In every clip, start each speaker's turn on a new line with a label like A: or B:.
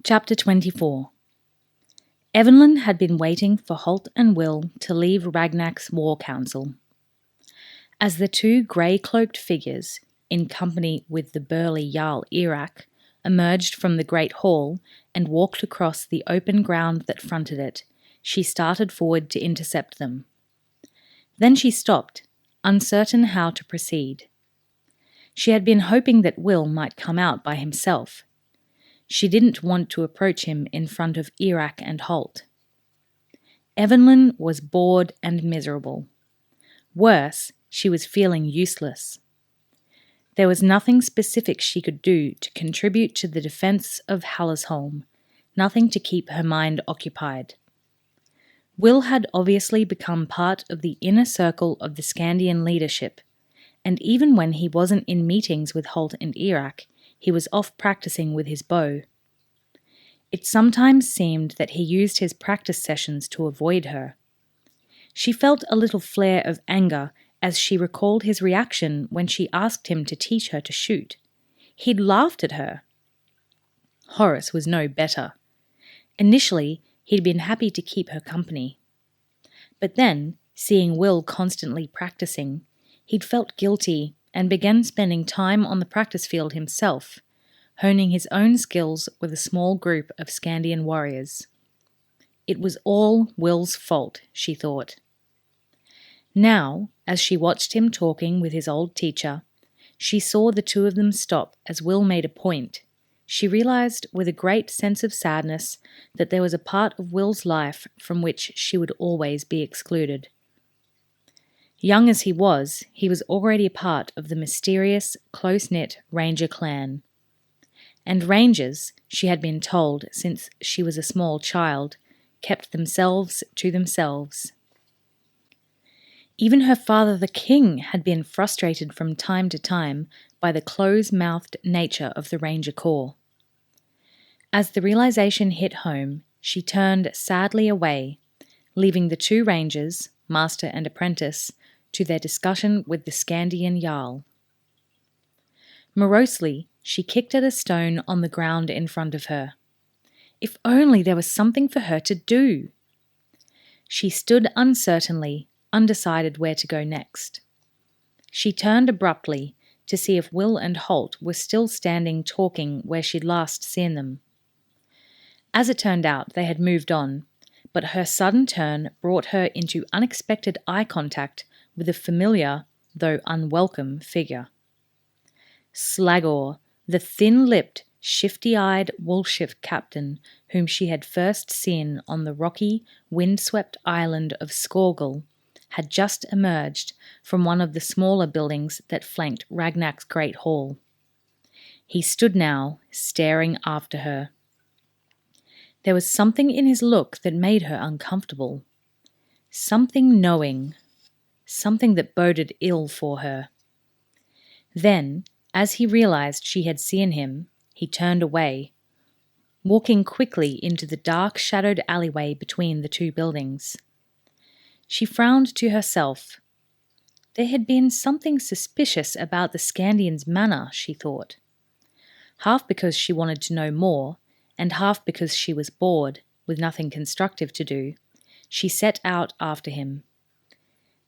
A: Chapter 24. Evanlyn had been waiting for Halt and Will to leave Ragnak's war council. As the two grey-cloaked figures, in company with the burly Jarl Irak, emerged from the great hall and walked across the open ground that fronted it, she started forward to intercept them. Then she stopped, uncertain how to proceed. She had been hoping that Will might come out by himself. She didn't want to approach him in front of Irak and Halt. Evanlyn was bored and miserable. Worse, she was feeling useless. There was nothing specific she could do to contribute to the defence of Hallisholm, nothing to keep her mind occupied. Will had obviously become part of the inner circle of the Skandian leadership, and even when he wasn't in meetings with Halt and Irak, he was off practicing with his bow. It sometimes seemed that he used his practice sessions to avoid her. She felt a little flare of anger as she recalled his reaction when she asked him to teach her to shoot. He'd laughed at her. Horace was no better. Initially, he'd been happy to keep her company. But then, seeing Will constantly practicing, he'd felt guilty and began spending time on the practice field himself, honing his own skills with a small group of Skandian warriors. It was all Will's fault, she thought. Now, as she watched him talking with his old teacher, she saw the two of them stop as Will made a point. She realised with a great sense of sadness that there was a part of Will's life from which she would always be excluded. Young as he was already a part of the mysterious, close-knit Ranger clan. And Rangers, she had been told since she was a small child, kept themselves to themselves. Even her father the king had been frustrated from time to time by the close-mouthed nature of the Ranger Corps. As the realization hit home, she turned sadly away, leaving the two Rangers, Master and Apprentice, to their discussion with the Skandian Jarl. Morosely, she kicked at a stone on the ground in front of her. If only there was something for her to do! She stood uncertainly, undecided where to go next. She turned abruptly to see if Will and Halt were still standing talking where she'd last seen them. As it turned out, they had moved on, but her sudden turn brought her into unexpected eye contact with a familiar, though unwelcome, figure. Slagor, the thin-lipped, shifty-eyed woolship captain whom she had first seen on the rocky, wind-swept island of Skorgel, had just emerged from one of the smaller buildings that flanked Ragnak's great hall. He stood now, staring after her. There was something in his look that made her uncomfortable. Something knowing. Something that boded ill for her. Then, as he realized she had seen him, he turned away, walking quickly into the dark-shadowed alleyway between the two buildings. She frowned to herself. There had been something suspicious about the Skandian's manner, she thought. Half because she wanted to know more, and half because she was bored, with nothing constructive to do, she set out after him.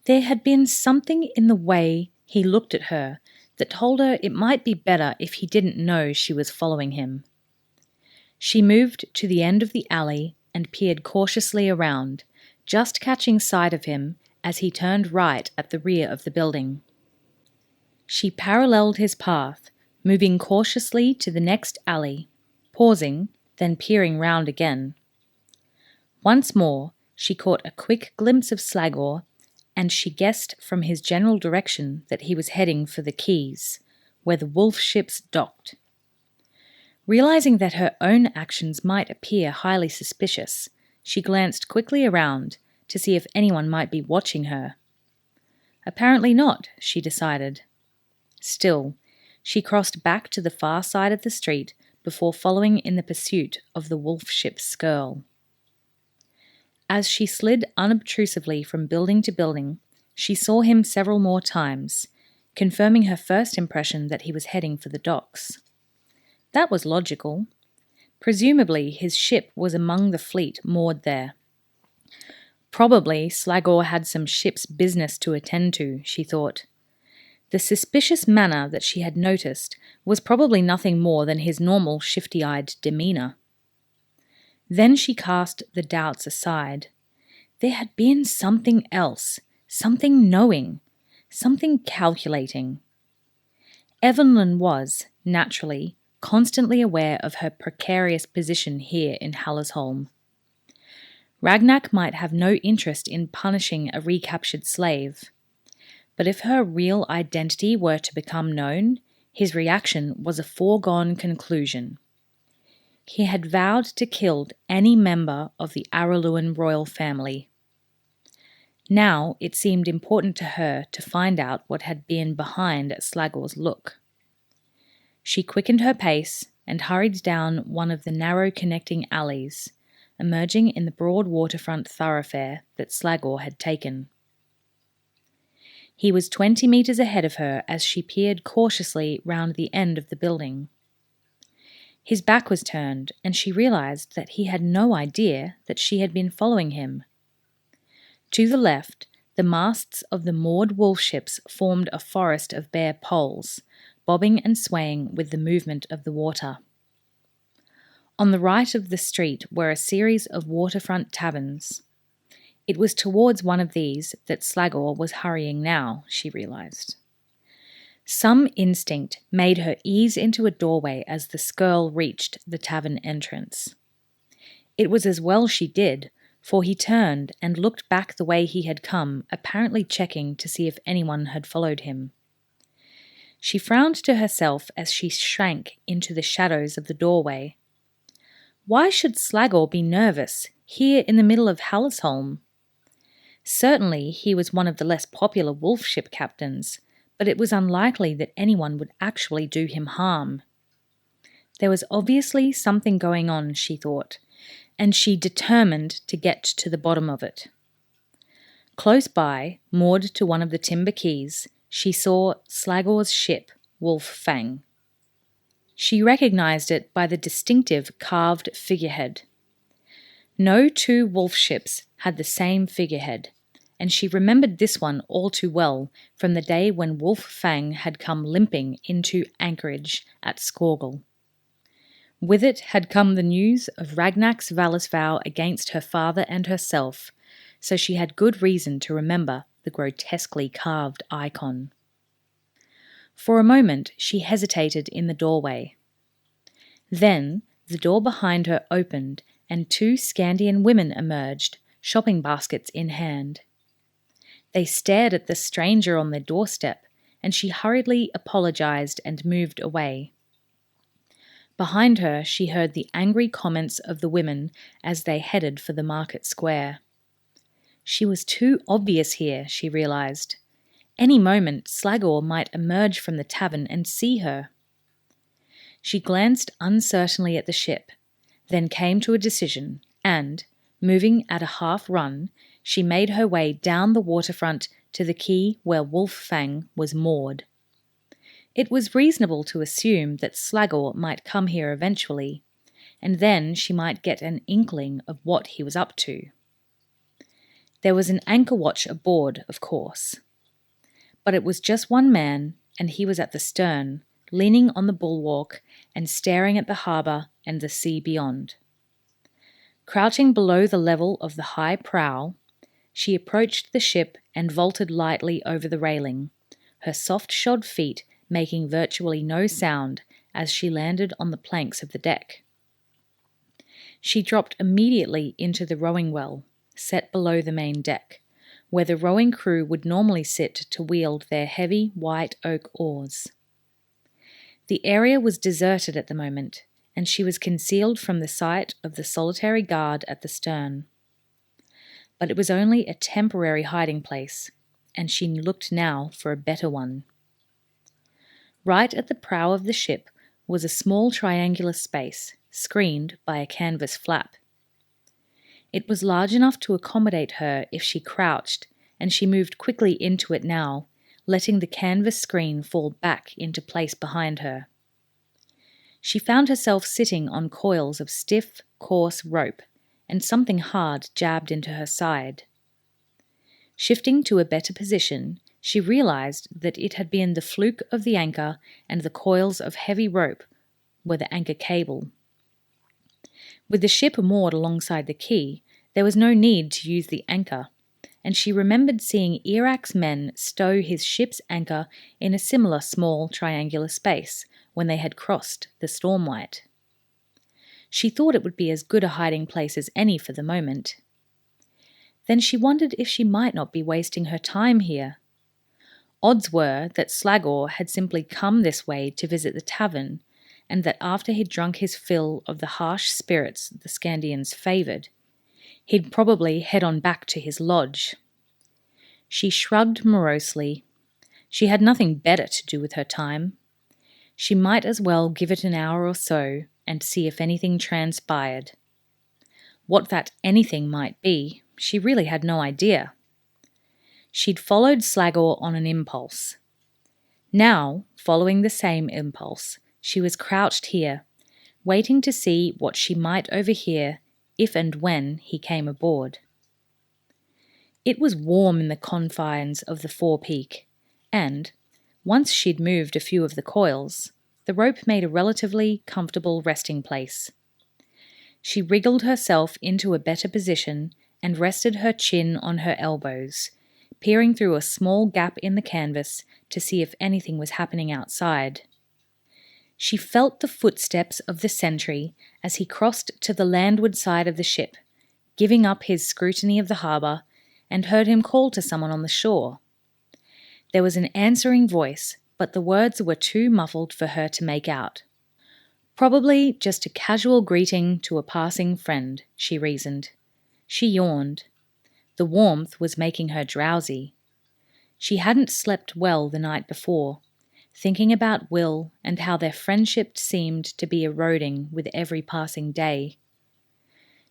A: There had been something in the way he looked at her that told her it might be better if he didn't know she was following him. She moved to the end of the alley and peered cautiously around, just catching sight of him as he turned right at the rear of the building. She paralleled his path, moving cautiously to the next alley, pausing, then peering round again. Once more, she caught a quick glimpse of Slagor, and she guessed from his general direction that he was heading for the quays, where the wolf ships docked. Realizing that her own actions might appear highly suspicious, she glanced quickly around to see if anyone might be watching her. Apparently not, she decided. Still, she crossed back to the far side of the street before following in the pursuit of the wolf ship's skirl. As she slid unobtrusively from building to building, she saw him several more times, confirming her first impression that he was heading for the docks. That was logical. Presumably his ship was among the fleet moored there. Probably Slagor had some ship's business to attend to, she thought. The suspicious manner that she had noticed was probably nothing more than his normal shifty-eyed demeanour. Then she cast the doubts aside. There had been something else, something knowing, something calculating. Evanlyn was, naturally, constantly aware of her precarious position here in Hallisholm. Ragnak might have no interest in punishing a recaptured slave, but if her real identity were to become known, his reaction was a foregone conclusion. He had vowed to kill any member of the Araluen royal family. Now it seemed important to her to find out what had been behind Slagor's look. She quickened her pace and hurried down one of the narrow connecting alleys, emerging in the broad waterfront thoroughfare that Slagor had taken. He was 20 metres ahead of her as she peered cautiously round the end of the building. His back was turned, and she realised that he had no idea that she had been following him. To the left, the masts of the moored wolf ships formed a forest of bare poles, bobbing and swaying with the movement of the water. On the right of the street were a series of waterfront taverns. It was towards one of these that Slagor was hurrying now, she realised. Some instinct made her ease into a doorway as the skirl reached the tavern entrance. It was as well she did, for he turned and looked back the way he had come, apparently checking to see if anyone had followed him. She frowned to herself as she shrank into the shadows of the doorway. Why should Slagor be nervous, here in the middle of Hallisholm? Certainly he was one of the less popular wolf ship captains, but it was unlikely that anyone would actually do him harm. There was obviously something going on, she thought, and she determined to get to the bottom of it. Close by, moored to one of the timber quays, she saw Slagor's ship, Wolf Fang. She recognised it by the distinctive carved figurehead. No two wolf ships had the same figurehead, and she remembered this one all too well from the day when Wolf Fang had come limping into anchorage at Skorgel. With it had come the news of Ragnak's vallis vow against her father and herself, so she had good reason to remember the grotesquely carved icon. For a moment she hesitated in the doorway. Then the door behind her opened and 2 Skandian women emerged, shopping baskets in hand. They stared at the stranger on their doorstep, and she hurriedly apologised and moved away. Behind her she heard the angry comments of the women as they headed for the market square. She was too obvious here, she realised. Any moment Slagor might emerge from the tavern and see her. She glanced uncertainly at the ship, then came to a decision and, moving at a half run, she made her way down the waterfront to the quay where Wolf Fang was moored. It was reasonable to assume that Slagor might come here eventually, and then she might get an inkling of what he was up to. There was an anchor watch aboard, of course. But it was just one man, and he was at the stern, leaning on the bulwark and staring at the harbour and the sea beyond. Crouching below the level of the high prow, she approached the ship and vaulted lightly over the railing, her soft-shod feet making virtually no sound as she landed on the planks of the deck. She dropped immediately into the rowing well, set below the main deck, where the rowing crew would normally sit to wield their heavy white oak oars. The area was deserted at the moment, and she was concealed from the sight of the solitary guard at the stern. But it was only a temporary hiding place, and she looked now for a better one. Right at the prow of the ship was a small triangular space, screened by a canvas flap. It was large enough to accommodate her if she crouched, and she moved quickly into it now, letting the canvas screen fall back into place behind her. She found herself sitting on coils of stiff, coarse rope, and something hard jabbed into her side. Shifting to a better position, she realized that it had been the fluke of the anchor, and the coils of heavy rope were the anchor cable. With the ship moored alongside the quay, there was no need to use the anchor, and she remembered seeing Iraq's men stow his ship's anchor in a similar small triangular space when they had crossed the Stormlight. She thought it would be as good a hiding place as any for the moment. Then she wondered if she might not be wasting her time here. Odds were that Slagor had simply come this way to visit the tavern, and that after he'd drunk his fill of the harsh spirits the Skandians favoured, he'd probably head on back to his lodge. She shrugged morosely. She had nothing better to do with her time. She might as well give it an hour or so and see if anything transpired. What that anything might be, she really had no idea. She'd followed Slagor on an impulse. Now, following the same impulse, she was crouched here, waiting to see what she might overhear if and when he came aboard. It was warm in the confines of the forepeak, and, once she'd moved a few of the coils, the rope made a relatively comfortable resting place. She wriggled herself into a better position and rested her chin on her elbows, peering through a small gap in the canvas to see if anything was happening outside. She felt the footsteps of the sentry as he crossed to the landward side of the ship, giving up his scrutiny of the harbour, and heard him call to someone on the shore. There was an answering voice, but the words were too muffled for her to make out. Probably just a casual greeting to a passing friend, she reasoned. She yawned. The warmth was making her drowsy. She hadn't slept well the night before, thinking about Will and how their friendship seemed to be eroding with every passing day.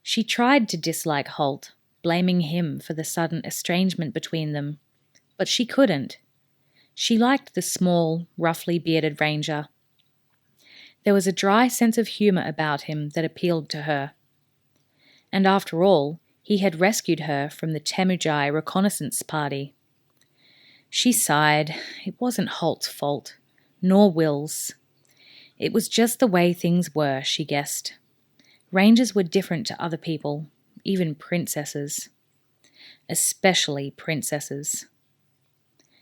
A: She tried to dislike Halt, blaming him for the sudden estrangement between them, but she couldn't. She liked the small, roughly bearded ranger. There was a dry sense of humour about him that appealed to her. And after all, he had rescued her from the Temujai reconnaissance party. She sighed. It wasn't Halt's fault, nor Will's. It was just the way things were, she guessed. Rangers were different to other people, even princesses. Especially princesses.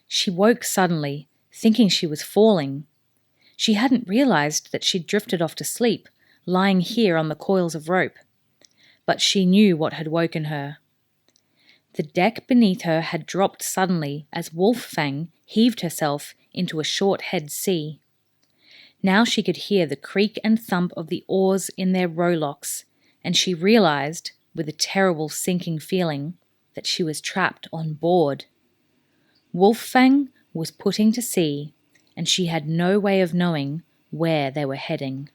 A: She woke suddenly, thinking she was falling. She hadn't realised that she'd drifted off to sleep, lying here on the coils of rope. But she knew what had woken her. The deck beneath her had dropped suddenly as Wolffang heaved herself into a short-head sea. Now she could hear the creak and thump of the oars in their rowlocks, and she realised, with a terrible sinking feeling, that she was trapped on board. Wolffang was putting to sea, and she had no way of knowing where they were heading.